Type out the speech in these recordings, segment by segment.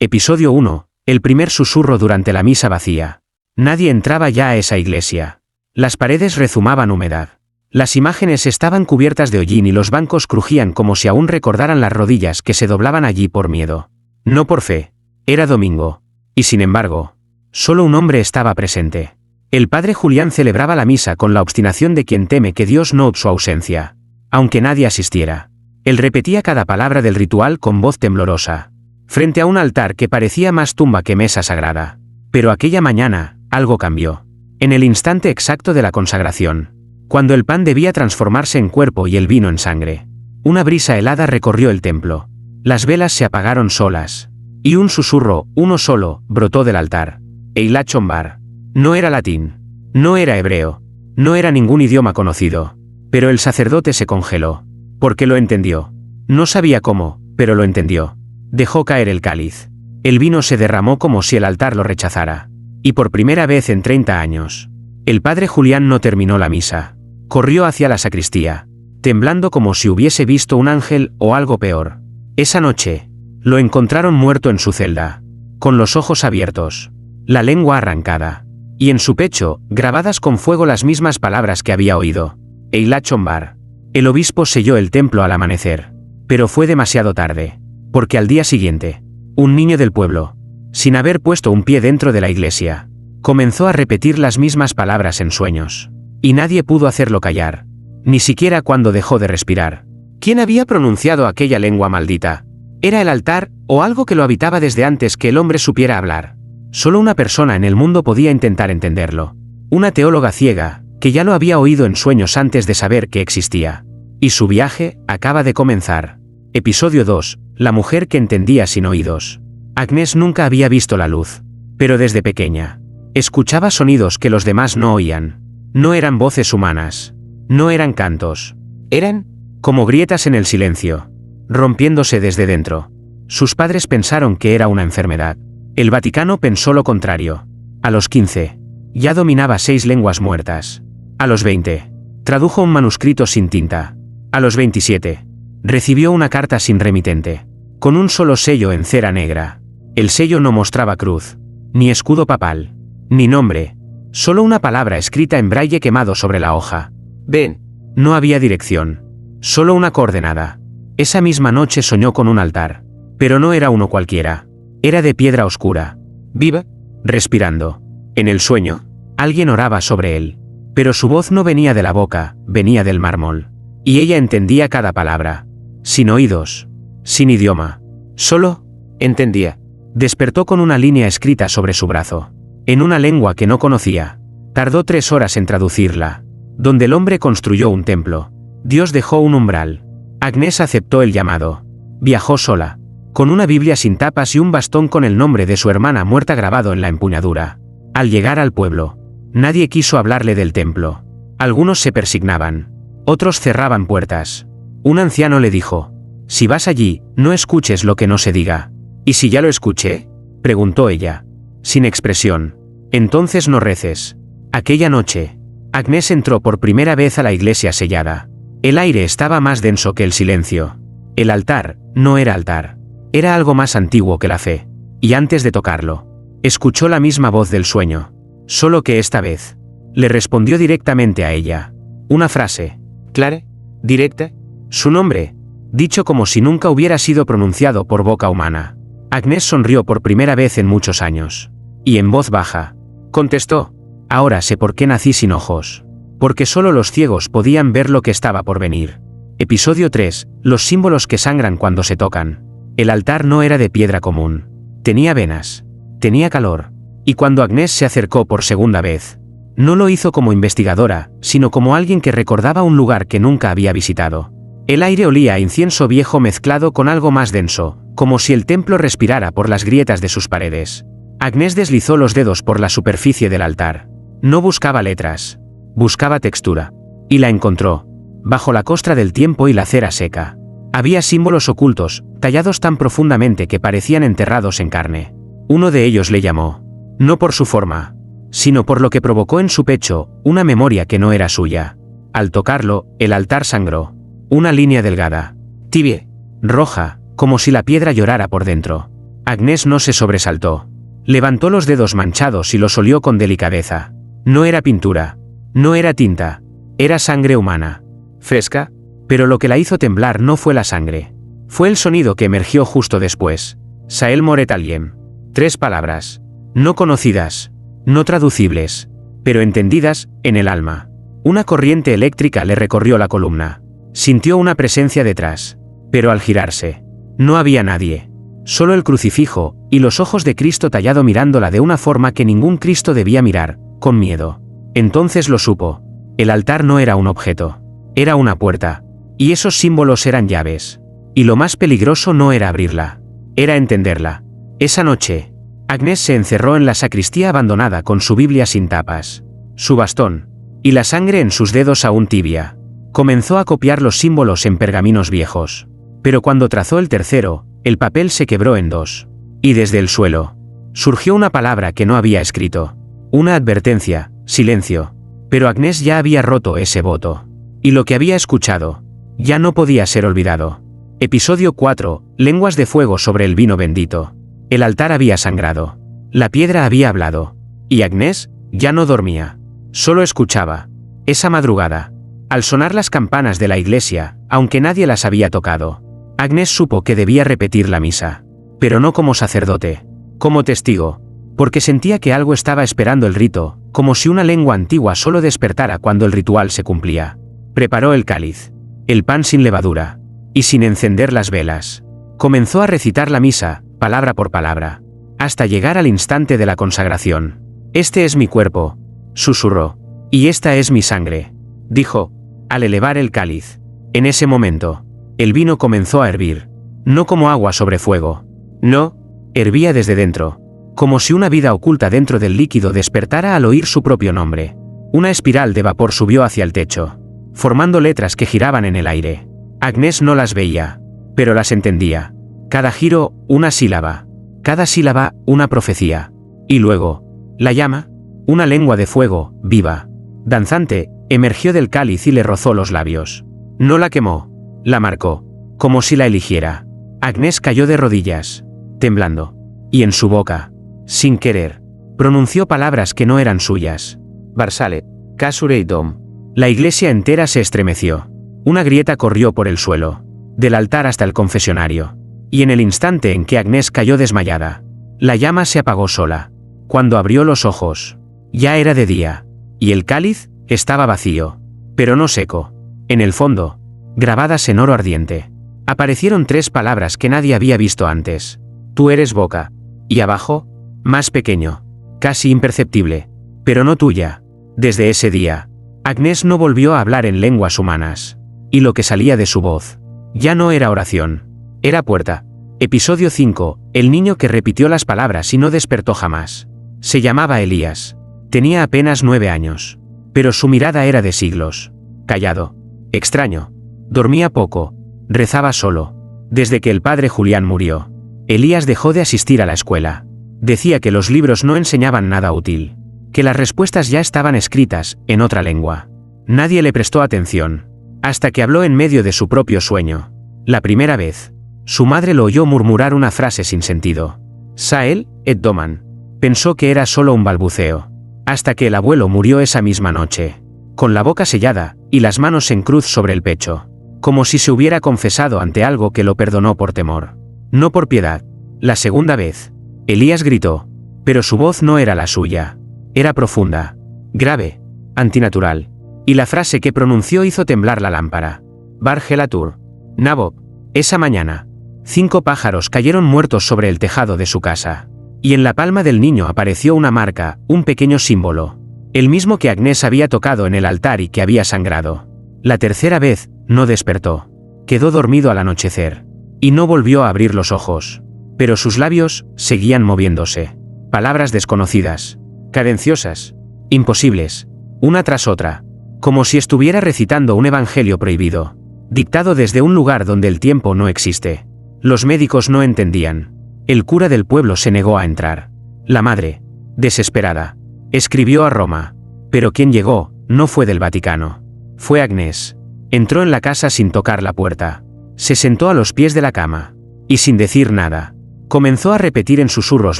Episodio 1. El primer susurro durante la misa vacía. Nadie entraba ya a esa iglesia. Las paredes rezumaban humedad. Las imágenes estaban cubiertas de hollín y los bancos crujían como si aún recordaran las rodillas que se doblaban allí por miedo. No por fe. Era domingo. Y sin embargo, solo un hombre estaba presente. El padre Julián celebraba la misa con la obstinación de quien teme que Dios note su ausencia. Aunque nadie asistiera. Él repetía cada palabra del ritual con voz temblorosa. Frente a un altar que parecía más tumba que mesa sagrada. Pero aquella mañana, algo cambió. En el instante exacto de la consagración. Cuando el pan debía transformarse en cuerpo y el vino en sangre. Una brisa helada recorrió el templo. Las velas se apagaron solas. Y un susurro, uno solo, brotó del altar. Eilat Chombar. No era latín. No era hebreo. No era ningún idioma conocido. Pero el sacerdote se congeló. Porque lo entendió. No sabía cómo, pero lo entendió. Dejó caer el cáliz. El vino se derramó como si el altar lo rechazara. Y por primera vez en 30 años. El padre Julián no terminó la misa. Corrió hacia la sacristía. Temblando como si hubiese visto un ángel o algo peor. Esa noche, lo encontraron muerto en su celda. Con los ojos abiertos. La lengua arrancada. Y en su pecho, grabadas con fuego las mismas palabras que había oído. Eilat Chombar. El obispo selló el templo al amanecer. Pero fue demasiado tarde. Porque al día siguiente, un niño del pueblo, sin haber puesto un pie dentro de la iglesia, comenzó a repetir las mismas palabras en sueños. Y nadie pudo hacerlo callar. Ni siquiera cuando dejó de respirar. ¿Quién había pronunciado aquella lengua maldita? ¿Era el altar, o algo que lo habitaba desde antes que el hombre supiera hablar? Solo una persona en el mundo podía intentar entenderlo. Una teóloga ciega, que ya lo había oído en sueños antes de saber que existía. Y su viaje acaba de comenzar. Episodio 2. La mujer que entendía sin oídos. Agnès nunca había visto la luz. Pero desde pequeña. Escuchaba sonidos que los demás no oían. No eran voces humanas. No eran cantos. Eran como grietas en el silencio. Rompiéndose desde dentro. Sus padres pensaron que era una enfermedad. El Vaticano pensó lo contrario. A los 15. Ya dominaba 6 lenguas muertas. A los 20. Tradujo un manuscrito sin tinta. A los 27. Recibió una carta sin remitente. Con un solo sello en cera negra. El sello no mostraba cruz. Ni escudo papal. Ni nombre. Solo una palabra escrita en braille quemado sobre la hoja. Ven. No había dirección. Solo una coordenada. Esa misma noche soñó con un altar. Pero no era uno cualquiera. Era de piedra oscura. Viva. Respirando. En el sueño, alguien oraba sobre él. Pero su voz no venía de la boca, venía del mármol. Y ella entendía cada palabra. Sin oídos. Sin idioma. Solo entendía. Despertó con una línea escrita sobre su brazo. En una lengua que no conocía. Tardó 3 horas en traducirla. Donde el hombre construyó un templo. Dios dejó un umbral. Agnès aceptó el llamado. Viajó sola. Con una Biblia sin tapas y un bastón con el nombre de su hermana muerta grabado en la empuñadura. Al llegar al pueblo, nadie quiso hablarle del templo. Algunos se persignaban. Otros cerraban puertas. Un anciano le dijo: si vas allí, no escuches lo que no se diga. ¿Y si ya lo escuché?, preguntó ella. Sin expresión. Entonces no reces. Aquella noche, Agnès entró por primera vez a la iglesia sellada. El aire estaba más denso que el silencio. El altar no era altar. Era algo más antiguo que la fe. Y antes de tocarlo, escuchó la misma voz del sueño. Solo que esta vez, le respondió directamente a ella. Una frase. Clara, directa. Su nombre, dicho como si nunca hubiera sido pronunciado por boca humana. Agnès sonrió por primera vez en muchos años. Y en voz baja, contestó: ahora sé por qué nací sin ojos. Porque solo los ciegos podían ver lo que estaba por venir. Episodio 3. Los símbolos que sangran cuando se tocan. El altar no era de piedra común. Tenía venas. Tenía calor. Y cuando Agnès se acercó por segunda vez, no lo hizo como investigadora, sino como alguien que recordaba un lugar que nunca había visitado. El aire olía a incienso viejo mezclado con algo más denso, como si el templo respirara por las grietas de sus paredes. Agnès deslizó los dedos por la superficie del altar. No buscaba letras. Buscaba textura. Y la encontró. Bajo la costra del tiempo y la cera seca. Había símbolos ocultos, tallados tan profundamente que parecían enterrados en carne. Uno de ellos le llamó. No por su forma, sino por lo que provocó en su pecho, una memoria que no era suya. Al tocarlo, el altar sangró. Una línea delgada, tibia, roja, como si la piedra llorara por dentro. Agnès no se sobresaltó. Levantó los dedos manchados y los olió con delicadeza. No era pintura. No era tinta. Era sangre humana. Fresca, pero lo que la hizo temblar no fue la sangre. Fue el sonido que emergió justo después. Sael Moretaliem. 3 palabras. No conocidas. No traducibles. Pero entendidas, en el alma. Una corriente eléctrica le recorrió la columna. Sintió una presencia detrás. Pero al girarse, no había nadie. Solo el crucifijo, y los ojos de Cristo tallado mirándola de una forma que ningún Cristo debía mirar, con miedo. Entonces lo supo. El altar no era un objeto. Era una puerta. Y esos símbolos eran llaves. Y lo más peligroso no era abrirla. Era entenderla. Esa noche, Agnès se encerró en la sacristía abandonada con su Biblia sin tapas, su bastón, y la sangre en sus dedos aún tibia. Comenzó a copiar los símbolos en pergaminos viejos. Pero cuando trazó el tercero, el papel se quebró en 2. Y desde el suelo surgió una palabra que no había escrito. Una advertencia, silencio. Pero Agnès ya había roto ese voto. Y lo que había escuchado ya no podía ser olvidado. Episodio 4. Lenguas de fuego sobre el vino bendito. El altar había sangrado. La piedra había hablado. Y Agnès ya no dormía. Solo escuchaba. Esa madrugada, al sonar las campanas de la iglesia, aunque nadie las había tocado, Agnès supo que debía repetir la misa. Pero no como sacerdote. Como testigo. Porque sentía que algo estaba esperando el rito, como si una lengua antigua solo despertara cuando el ritual se cumplía. Preparó el cáliz. El pan sin levadura. Y sin encender las velas. Comenzó a recitar la misa, palabra por palabra, hasta llegar al instante de la consagración. Este es mi cuerpo, susurró. Y esta es mi sangre, dijo, al elevar el cáliz. En ese momento, el vino comenzó a hervir. No como agua sobre fuego. No, hervía desde dentro. Como si una vida oculta dentro del líquido despertara al oír su propio nombre. Una espiral de vapor subió hacia el techo, formando letras que giraban en el aire. Agnès no las veía, pero las entendía. Cada giro, una sílaba. Cada sílaba, una profecía. Y luego, la llama, una lengua de fuego, viva, danzante, emergió del cáliz y le rozó los labios. No la quemó, la marcó, como si la eligiera. Agnès cayó de rodillas, temblando. Y en su boca, sin querer, pronunció palabras que no eran suyas. Barsale, Kasureidom. La iglesia entera se estremeció. Una grieta corrió por el suelo, del altar hasta el confesionario. Y en el instante en que Agnès cayó desmayada, la llama se apagó sola. Cuando abrió los ojos, ya era de día, y el cáliz estaba vacío, pero no seco. En el fondo, grabadas en oro ardiente, aparecieron 3 palabras que nadie había visto antes. Tú eres boca. Y abajo, más pequeño, casi imperceptible, pero no tuya. Desde ese día, Agnès no volvió a hablar en lenguas humanas. Y lo que salía de su voz ya no era oración. Era puerta. Episodio 5. El niño que repitió las palabras y no despertó jamás. Se llamaba Elías. Tenía apenas 9 años. Pero su mirada era de siglos. Callado. Extraño. Dormía poco. Rezaba solo. Desde que el padre Julián murió, Elías dejó de asistir a la escuela. Decía que los libros no enseñaban nada útil. Que las respuestas ya estaban escritas, en otra lengua. Nadie le prestó atención. Hasta que habló en medio de su propio sueño. La primera vez, su madre lo oyó murmurar una frase sin sentido. Sael, et Doman. Pensó que era solo un balbuceo. Hasta que el abuelo murió esa misma noche. Con la boca sellada, y las manos en cruz sobre el pecho. Como si se hubiera confesado ante algo que lo perdonó por temor. No por piedad. La segunda vez, Elías gritó. Pero su voz no era la suya. Era profunda. Grave. Antinatural. Y la frase que pronunció hizo temblar la lámpara. Bargelatur. Nabob. Esa mañana, 5 pájaros cayeron muertos sobre el tejado de su casa. Y en la palma del niño apareció una marca, un pequeño símbolo. El mismo que Agnès había tocado en el altar y que había sangrado. La tercera vez, no despertó. Quedó dormido al anochecer. Y no volvió a abrir los ojos. Pero sus labios seguían moviéndose. Palabras desconocidas. Cadenciosas. Imposibles. Una tras otra. Como si estuviera recitando un evangelio prohibido. Dictado desde un lugar donde el tiempo no existe. Los médicos no entendían. El cura del pueblo se negó a entrar. La madre, desesperada, escribió a Roma. Pero quien llegó, no fue del Vaticano. Fue Agnès. Entró en la casa sin tocar la puerta. Se sentó a los pies de la cama. Y sin decir nada, Comenzó a repetir en susurros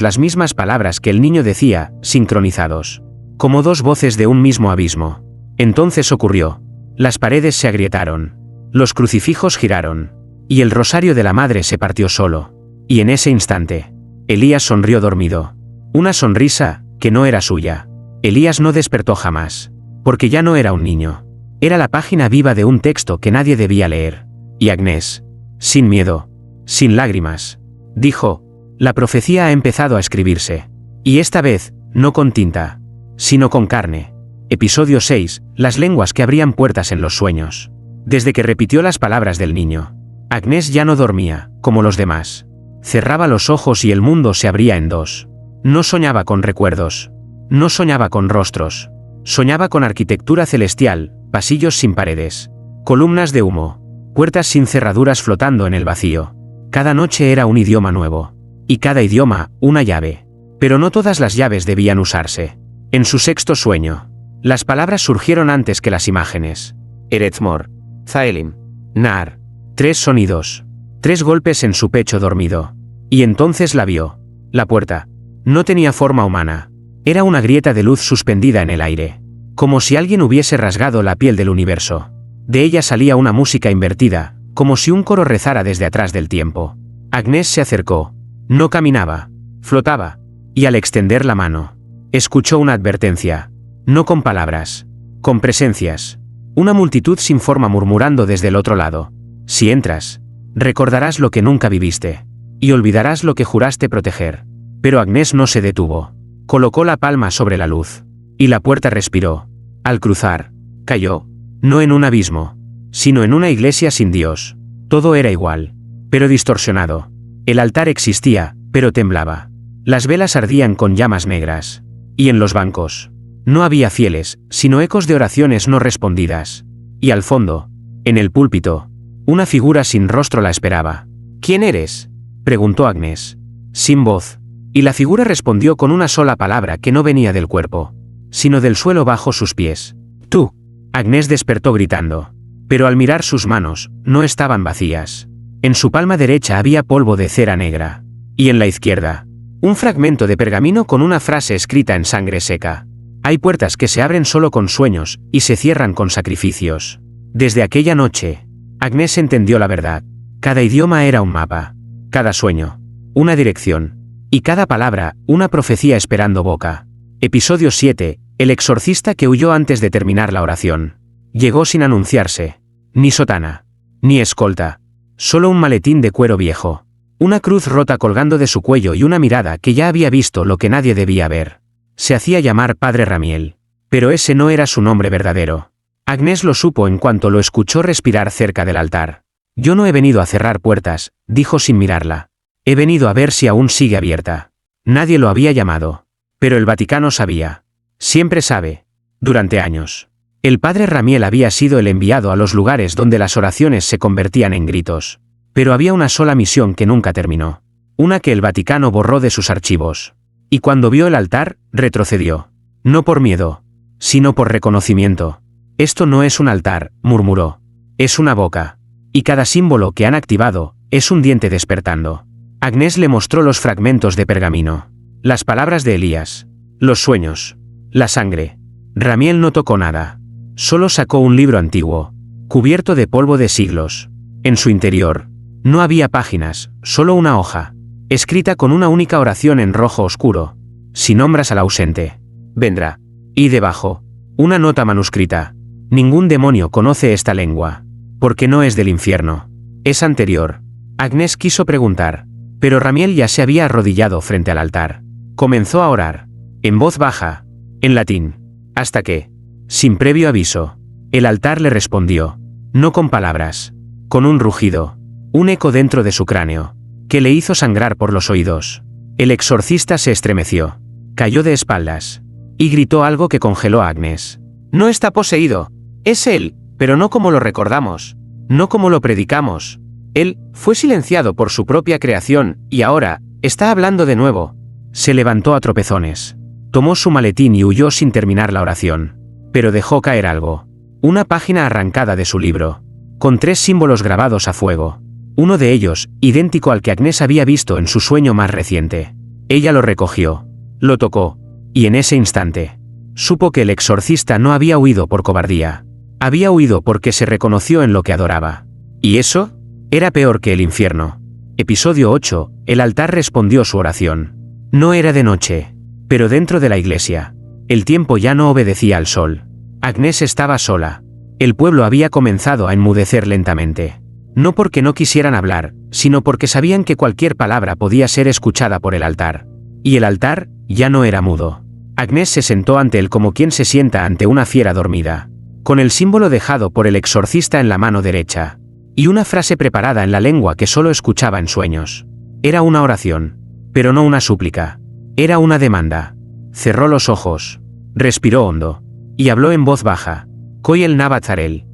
las mismas palabras que el niño decía, sincronizados. Como dos voces de un mismo abismo. Entonces ocurrió. Las paredes se agrietaron. Los crucifijos giraron. Y el rosario de la madre se partió solo. Y en ese instante, Elías sonrió dormido. Una sonrisa, que no era suya. Elías no despertó jamás. Porque ya no era un niño. Era la página viva de un texto que nadie debía leer. Y Agnés, sin miedo, sin lágrimas, dijo, la profecía ha empezado a escribirse. Y esta vez, no con tinta, sino con carne. Episodio 6, las lenguas que abrían puertas en los sueños. Desde que repitió las palabras del niño, Agnés ya no dormía, como los demás. Cerraba los ojos y el mundo se abría en dos. No soñaba con recuerdos. No soñaba con rostros. Soñaba con arquitectura celestial, pasillos sin paredes, columnas de humo, puertas sin cerraduras flotando en el vacío. Cada noche era un idioma nuevo. Y cada idioma, una llave. Pero no todas las llaves debían usarse. En su sexto sueño, las palabras surgieron antes que las imágenes. Eretzmor, Zaelim, Nar. 3 sonidos. 3 golpes en su pecho dormido. Y entonces la vio. La puerta. No tenía forma humana. Era una grieta de luz suspendida en el aire. Como si alguien hubiese rasgado la piel del universo. De ella salía una música invertida, como si un coro rezara desde atrás del tiempo. Agnés se acercó. No caminaba. Flotaba. Y al extender la mano, escuchó una advertencia. No con palabras. Con presencias. Una multitud sin forma murmurando desde el otro lado. Si entras, recordarás lo que nunca viviste. Y olvidarás lo que juraste proteger. Pero Agnés no se detuvo. Colocó la palma sobre la luz. Y la puerta respiró. Al cruzar, cayó. No en un abismo, sino en una iglesia sin Dios. Todo era igual, pero distorsionado. El altar existía, pero temblaba. Las velas ardían con llamas negras. Y en los bancos, no había fieles, sino ecos de oraciones no respondidas. Y al fondo, en el púlpito, una figura sin rostro la esperaba. ¿Quién eres?, preguntó Agnés. Sin voz. Y la figura respondió con una sola palabra que no venía del cuerpo, sino del suelo bajo sus pies. Tú. Agnés despertó gritando. Pero al mirar sus manos, no estaban vacías. En su palma derecha había polvo de cera negra. Y en la izquierda, un fragmento de pergamino con una frase escrita en sangre seca. Hay puertas que se abren solo con sueños, y se cierran con sacrificios. Desde aquella noche, Agnés entendió la verdad. Cada idioma era un mapa. Cada sueño, una dirección. Y cada palabra, una profecía esperando boca. Episodio 7, el exorcista que huyó antes de terminar la oración. Llegó sin anunciarse. Ni sotana. Ni escolta. Solo un maletín de cuero viejo. Una cruz rota colgando de su cuello y una mirada que ya había visto lo que nadie debía ver. Se hacía llamar Padre Ramiel. Pero ese no era su nombre verdadero. Agnés lo supo en cuanto lo escuchó respirar cerca del altar. Yo no he venido a cerrar puertas, dijo sin mirarla. He venido a ver si aún sigue abierta. Nadie lo había llamado. Pero el Vaticano sabía. Siempre sabe. Durante años. El Padre Ramiel había sido el enviado a los lugares donde las oraciones se convertían en gritos. Pero había una sola misión que nunca terminó. Una que el Vaticano borró de sus archivos. Y cuando vio el altar, retrocedió. No por miedo, sino por reconocimiento. Esto no es un altar, murmuró. Es una boca. Y cada símbolo que han activado, es un diente despertando. Agnés le mostró los fragmentos de pergamino. Las palabras de Elías. Los sueños. La sangre. Ramiel no tocó nada. Solo sacó un libro antiguo, cubierto de polvo de siglos. En su interior, no había páginas, solo una hoja, escrita con una única oración en rojo oscuro. Si nombras al ausente, vendrá. Y debajo, una nota manuscrita. Ningún demonio conoce esta lengua, porque no es del infierno. Es anterior. Agnés quiso preguntar, pero Ramiel ya se había arrodillado frente al altar. Comenzó a orar, en voz baja, en latín, hasta que, sin previo aviso, el altar le respondió, no con palabras, con un rugido, un eco dentro de su cráneo, que le hizo sangrar por los oídos. El exorcista se estremeció, cayó de espaldas, y gritó algo que congeló a Agnés. No está poseído, es él, pero no como lo recordamos, no como lo predicamos. Él fue silenciado por su propia creación, y ahora, está hablando de nuevo. Se levantó a tropezones, tomó su maletín y huyó sin terminar la oración. Pero dejó caer algo. Una página arrancada de su libro, con 3 símbolos grabados a fuego. Uno de ellos, idéntico al que Agnès había visto en su sueño más reciente. Ella lo recogió, lo tocó, y en ese instante, supo que el exorcista no había huido por cobardía. Había huido porque se reconoció en lo que adoraba. ¿Y eso? Era peor que el infierno. Episodio 8, el altar respondió su oración. No era de noche, pero dentro de la iglesia. El tiempo ya no obedecía al sol. Agnès estaba sola. El pueblo había comenzado a enmudecer lentamente. No porque no quisieran hablar, sino porque sabían que cualquier palabra podía ser escuchada por el altar. Y el altar ya no era mudo. Agnès se sentó ante él como quien se sienta ante una fiera dormida, con el símbolo dejado por el exorcista en la mano derecha, y una frase preparada en la lengua que solo escuchaba en sueños. Era una oración, pero no una súplica. Era una demanda. Cerró los ojos, respiró hondo, y habló en voz baja. Koyel Nabatzarel.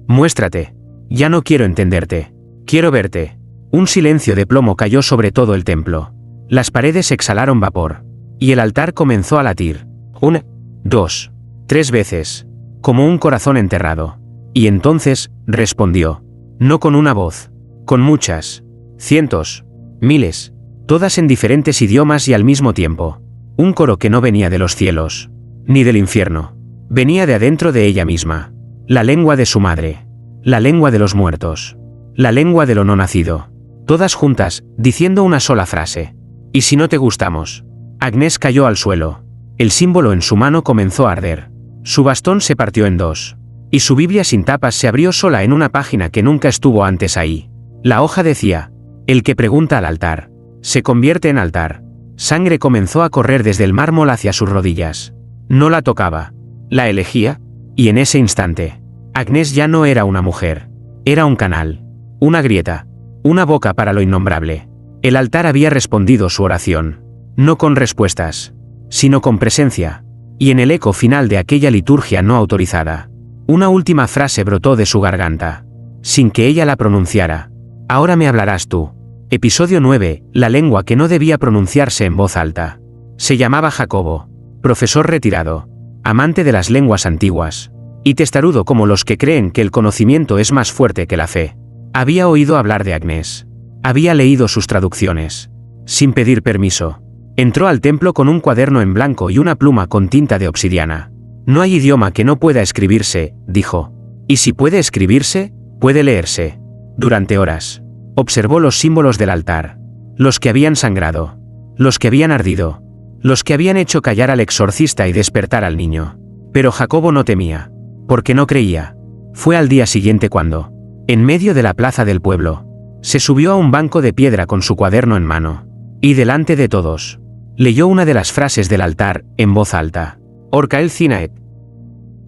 Muéstrate. Ya no quiero entenderte. Quiero verte. Un silencio de plomo cayó sobre todo el templo. Las paredes exhalaron vapor, y el altar comenzó a latir. 1, 2, 3 veces, como un corazón enterrado. Y entonces, respondió. No con una voz, con muchas, cientos, miles, todas en diferentes idiomas y al mismo tiempo. Un coro que no venía de los cielos, ni del infierno. Venía de adentro de ella misma. La lengua de su madre. La lengua de los muertos. La lengua de lo no nacido. Todas juntas, diciendo una sola frase. ¿Y si no te gustamos? Agnès cayó al suelo. El símbolo en su mano comenzó a arder. Su bastón se partió en dos. Y su Biblia sin tapas se abrió sola en una página que nunca estuvo antes ahí. La hoja decía: el que pregunta al altar, se convierte en altar. Sangre comenzó a correr desde el mármol hacia sus rodillas. No la tocaba. La elegía. Y en ese instante, Agnès ya no era una mujer. Era un canal. Una grieta. Una boca para lo innombrable. El altar había respondido su oración. No con respuestas, sino con presencia. Y en el eco final de aquella liturgia no autorizada, una última frase brotó de su garganta, sin que ella la pronunciara. Ahora me hablarás tú. Episodio 9, la lengua que no debía pronunciarse en voz alta. Se llamaba Jacobo, profesor retirado, amante de las lenguas antiguas, y testarudo como los que creen que el conocimiento es más fuerte que la fe. Había oído hablar de Agnès. Había leído sus traducciones. Sin pedir permiso, entró al templo con un cuaderno en blanco y una pluma con tinta de obsidiana. No hay idioma que no pueda escribirse, dijo. Y si puede escribirse, puede leerse. Durante horas, observó los símbolos del altar. Los que habían sangrado. Los que habían ardido. Los que habían hecho callar al exorcista y despertar al niño. Pero Jacobo no temía. Porque no creía. Fue al día siguiente cuando, en medio de la plaza del pueblo, se subió a un banco de piedra con su cuaderno en mano. Y delante de todos, leyó una de las frases del altar, en voz alta. Orcael Cinaet.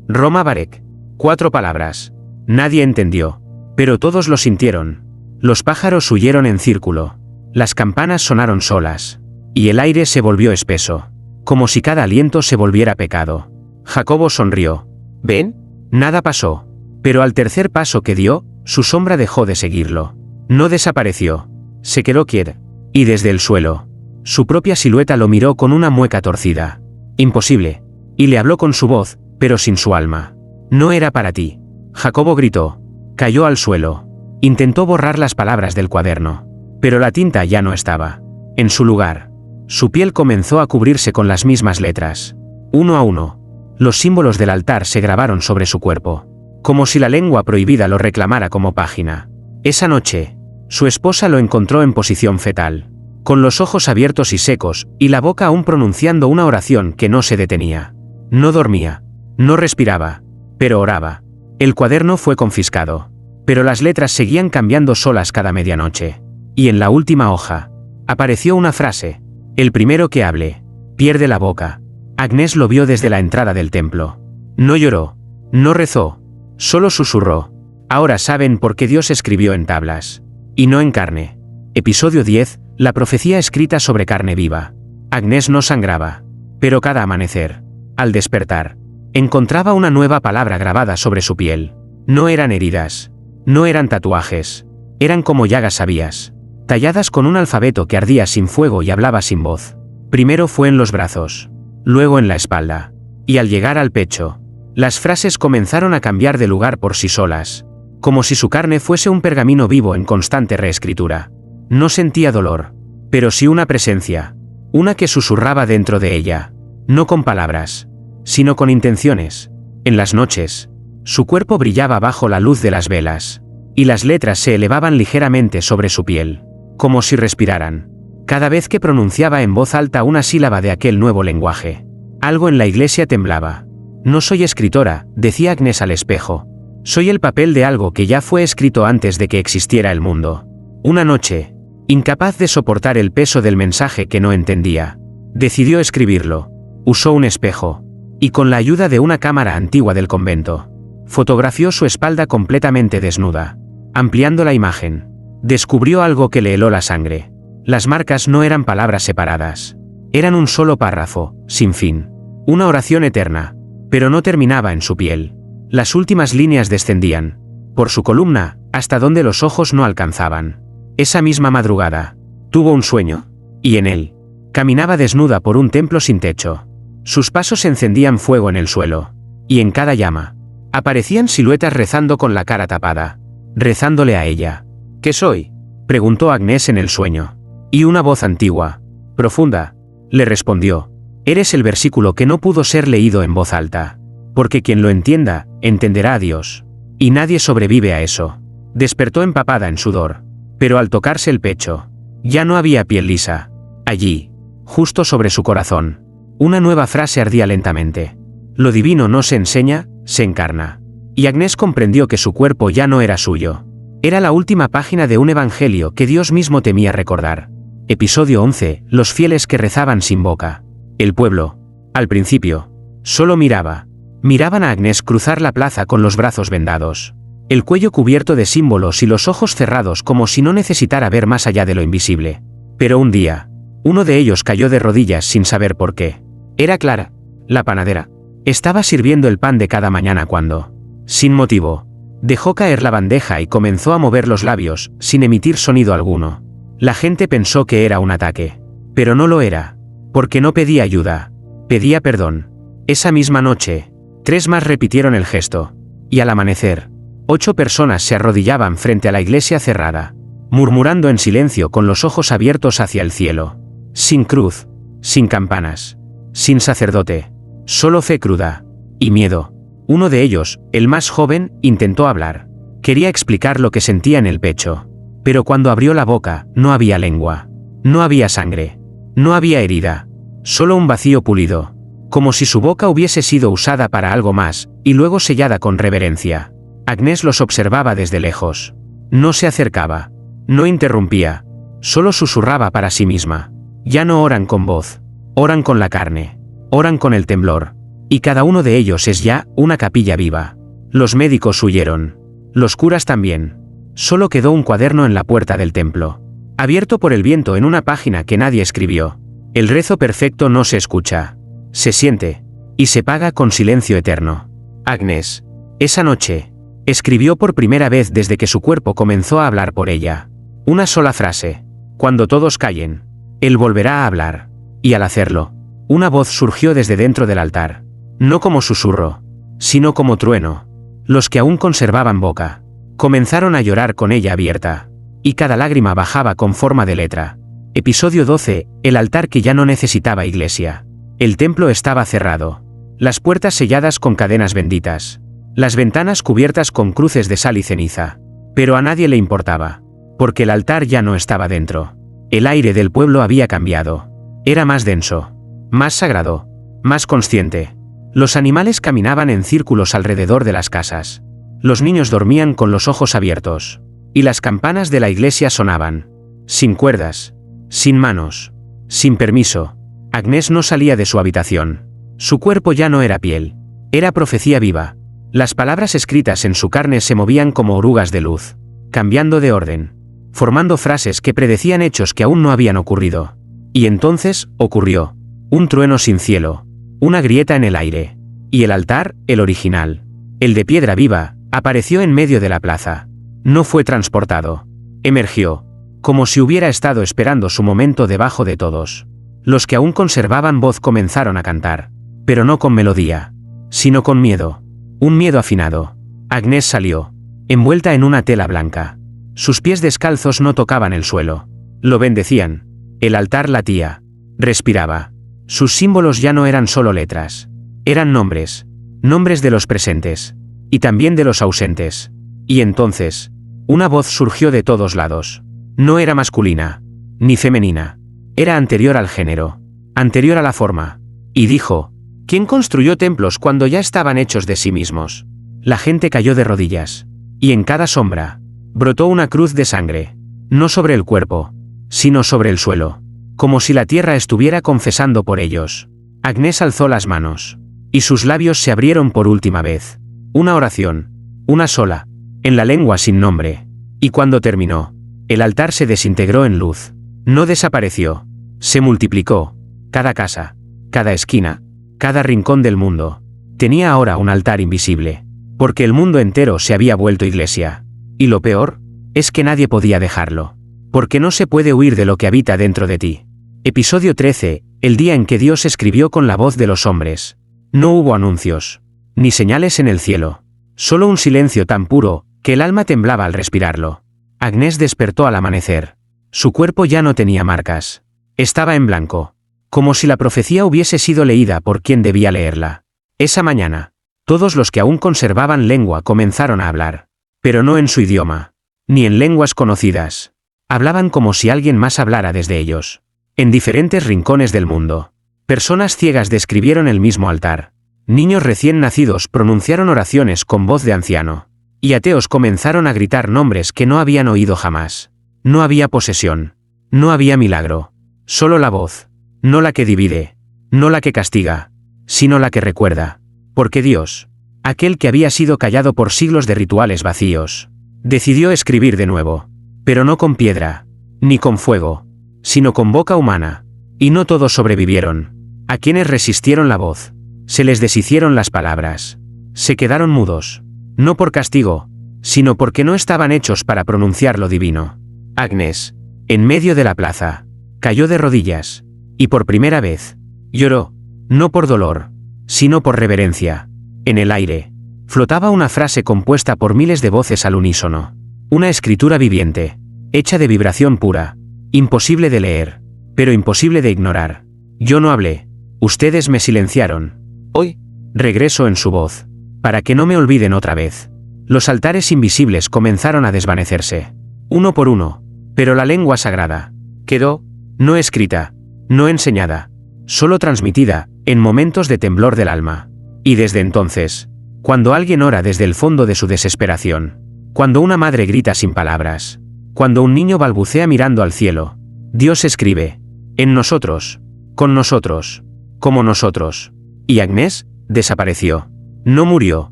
Roma Barek. 4 palabras. Nadie entendió. Pero todos lo sintieron. Los pájaros huyeron en círculo. Las campanas sonaron solas. Y el aire se volvió espeso. Como si cada aliento se volviera pecado. Jacobo sonrió. ¿Ven? Nada pasó. Pero al tercer paso que dio, su sombra dejó de seguirlo. No desapareció. Se quedó quieta. Y desde el suelo, su propia silueta lo miró con una mueca torcida. Imposible. Y le habló con su voz, pero sin su alma. No era para ti. Jacobo gritó. Cayó al suelo. Intentó borrar las palabras del cuaderno. Pero la tinta ya no estaba. En su lugar, su piel comenzó a cubrirse con las mismas letras. Uno a uno, los símbolos del altar se grabaron sobre su cuerpo. Como si la lengua prohibida lo reclamara como página. Esa noche, su esposa lo encontró en posición fetal, con los ojos abiertos y secos, y la boca aún pronunciando una oración que no se detenía. No dormía, no respiraba, pero oraba. El cuaderno fue confiscado, pero las letras seguían cambiando solas cada medianoche. Y en la última hoja, apareció una frase. El primero que hable, pierde la boca. Agnès lo vio desde la entrada del templo. No lloró, no rezó, solo susurró. Ahora saben por qué Dios escribió en tablas, y no en carne. Episodio 10, la profecía escrita sobre carne viva. Agnès no sangraba, pero cada amanecer, al despertar, encontraba una nueva palabra grabada sobre su piel. No eran heridas, no eran tatuajes, eran como llagas sabias, talladas con un alfabeto que ardía sin fuego y hablaba sin voz. Primero fue en los brazos, luego en la espalda, y al llegar al pecho, las frases comenzaron a cambiar de lugar por sí solas. como si su carne fuese un pergamino vivo en constante reescritura. No sentía dolor, pero sí una presencia, una que susurraba dentro de ella, no con palabras, sino con intenciones. En las noches, su cuerpo brillaba bajo la luz de las velas, y las letras se elevaban ligeramente sobre su piel, como si respiraran, cada vez que pronunciaba en voz alta una sílaba de aquel nuevo lenguaje. Algo en la iglesia temblaba. No soy escritora, decía Agnes al espejo. Soy el papel de algo que ya fue escrito antes de que existiera el mundo. Una noche, incapaz de soportar el peso del mensaje que no entendía, decidió escribirlo. Usó un espejo, y con la ayuda de una cámara antigua del convento, fotografió su espalda completamente desnuda. Ampliando la imagen, descubrió algo que le heló la sangre. Las marcas no eran palabras separadas. Eran un solo párrafo, sin fin. Una oración eterna, pero no terminaba en su piel. Las últimas líneas descendían, por su columna, hasta donde los ojos no alcanzaban. Esa misma madrugada, tuvo un sueño, y en él, caminaba desnuda por un templo sin techo. Sus pasos encendían fuego en el suelo, y en cada llama, aparecían siluetas rezando con la cara tapada, rezándole a ella. ¿Qué soy?, preguntó Agnes en el sueño. Y una voz antigua, profunda, le respondió: eres el versículo que no pudo ser leído en voz alta, porque quien lo entienda, entenderá a Dios. Y nadie sobrevive a eso. Despertó empapada en sudor, pero al tocarse el pecho, ya no había piel lisa. Allí, justo sobre su corazón, una nueva frase ardía lentamente. Lo divino no se enseña, se encarna. Y Agnes comprendió que su cuerpo ya no era suyo. Era la última página de un evangelio que Dios mismo temía recordar. Episodio 11. Los fieles que rezaban sin boca. El pueblo, al principio, solo miraba. Miraban a Agnes cruzar la plaza con los brazos vendados, el cuello cubierto de símbolos y los ojos cerrados como si no necesitara ver más allá de lo invisible. Pero un día, uno de ellos cayó de rodillas sin saber por qué. Era Clara, la panadera. Estaba sirviendo el pan de cada mañana cuando, sin motivo, dejó caer la bandeja y comenzó a mover los labios, sin emitir sonido alguno. La gente pensó que era un ataque, pero no lo era, porque no pedía ayuda, pedía perdón. Esa misma noche, 3 más repitieron el gesto, y al amanecer, 8 personas se arrodillaban frente a la iglesia cerrada, murmurando en silencio con los ojos abiertos hacia el cielo. Sin cruz, sin campanas, sin sacerdote, solo fe cruda y miedo. Uno de ellos, el más joven, intentó hablar. Quería explicar lo que sentía en el pecho, pero cuando abrió la boca, no había lengua, no había sangre, no había herida, solo un vacío pulido, como si su boca hubiese sido usada para algo más, y luego sellada con reverencia. Agnes los observaba desde lejos. No se acercaba, no interrumpía, solo susurraba para sí misma. Ya no oran con voz, oran con la carne, oran con el temblor, y cada uno de ellos es ya una capilla viva. Los médicos huyeron, los curas también. Solo quedó un cuaderno en la puerta del templo, abierto por el viento en una página que nadie escribió. El rezo perfecto no se escucha, se siente, y se paga con silencio eterno. Agnes, esa noche, escribió por primera vez desde que su cuerpo comenzó a hablar por ella. Una sola frase: cuando todos callen, él volverá a hablar. Y al hacerlo, una voz surgió desde dentro del altar, no como susurro, sino como trueno. Los que aún conservaban boca comenzaron a llorar con ella abierta, y cada lágrima bajaba con forma de letra. Episodio 12. El altar que ya no necesitaba iglesia. El templo estaba cerrado, las puertas selladas con cadenas benditas, las ventanas cubiertas con cruces de sal y ceniza. Pero a nadie le importaba, porque el altar ya no estaba dentro. El aire del pueblo había cambiado. Era más denso, más sagrado, más consciente. Los animales caminaban en círculos alrededor de las casas. Los niños dormían con los ojos abiertos, y las campanas de la iglesia sonaban, sin cuerdas, sin manos, sin permiso. Agnes no salía de su habitación. Su cuerpo ya no era piel, era profecía viva. Las palabras escritas en su carne se movían como orugas de luz, cambiando de orden, formando frases que predecían hechos que aún no habían ocurrido. Y entonces, ocurrió. Un trueno sin cielo, una grieta en el aire, y el altar, el original, el de piedra viva, apareció en medio de la plaza. No fue transportado. Emergió, como si hubiera estado esperando su momento debajo de todos. Los que aún conservaban voz comenzaron a cantar, pero no con melodía, sino con miedo. Un miedo afinado. Agnes salió. envuelta en una tela blanca. Sus pies descalzos no tocaban el suelo. Lo bendecían. El altar latía. Respiraba. Sus símbolos ya no eran solo letras. Eran nombres. Nombres de los presentes. Y también de los ausentes. Y entonces, una voz surgió de todos lados. No era masculina. Ni femenina. Era anterior al género. Anterior a la forma. Y dijo: ¿quién construyó templos cuando ya estaban hechos de sí mismos? La gente cayó de rodillas. Y en cada sombra, brotó una cruz de sangre. No sobre el cuerpo, sino sobre el suelo. Como si la tierra estuviera confesando por ellos. Agnès alzó las manos. Y sus labios se abrieron por última vez. Una oración. Una sola. En la lengua sin nombre. Y cuando terminó, el altar se desintegró en luz. No desapareció. Se multiplicó. Cada casa, cada esquina, cada rincón del mundo, tenía ahora un altar invisible. Porque el mundo entero se había vuelto iglesia. Y lo peor, es que nadie podía dejarlo. Porque no se puede huir de lo que habita dentro de ti. Episodio 13, el día en que Dios escribió con la voz de los hombres. No hubo anuncios, ni señales en el cielo. Solo un silencio tan puro, que el alma temblaba al respirarlo. Agnès despertó al amanecer. Su cuerpo ya no tenía marcas. Estaba en blanco. Como si la profecía hubiese sido leída por quien debía leerla. Esa mañana, todos los que aún conservaban lengua comenzaron a hablar. Pero no en su idioma. Ni en lenguas conocidas. Hablaban como si alguien más hablara desde ellos. En diferentes rincones del mundo. Personas ciegas describieron el mismo altar. Niños recién nacidos pronunciaron oraciones con voz de anciano. Y ateos comenzaron a gritar nombres que no habían oído jamás. No había posesión. No había milagro. Solo la voz. No la que divide. No la que castiga. Sino la que recuerda. Porque Dios, aquel que había sido callado por siglos de rituales vacíos, decidió escribir de nuevo. Pero no con piedra. Ni con fuego. Sino con boca humana. Y no todos sobrevivieron. A quienes resistieron la voz. Se les deshicieron las palabras. Se quedaron mudos. No por castigo, sino porque no estaban hechos para pronunciar lo divino. Agnès, en medio de la plaza, cayó de rodillas, y por primera vez, lloró, no por dolor, sino por reverencia. En el aire, flotaba una frase compuesta por miles de voces al unísono. Una escritura viviente, hecha de vibración pura, imposible de leer, pero imposible de ignorar. Yo no hablé, ustedes me silenciaron. Hoy, regreso en su voz. Para que no me olviden otra vez. Los altares invisibles comenzaron a desvanecerse. Uno por uno. Pero la lengua sagrada quedó, no escrita, no enseñada, solo transmitida, en momentos de temblor del alma. Y desde entonces, cuando alguien ora desde el fondo de su desesperación, cuando una madre grita sin palabras, cuando un niño balbucea mirando al cielo, Dios escribe, en nosotros, con nosotros, como nosotros. Y Agnès desapareció. No murió,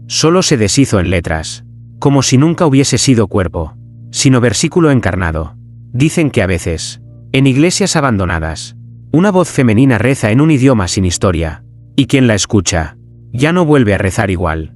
solo se deshizo en letras, como si nunca hubiese sido cuerpo, sino versículo encarnado. Dicen que a veces, en iglesias abandonadas, una voz femenina reza en un idioma sin historia, y quien la escucha, ya no vuelve a rezar igual.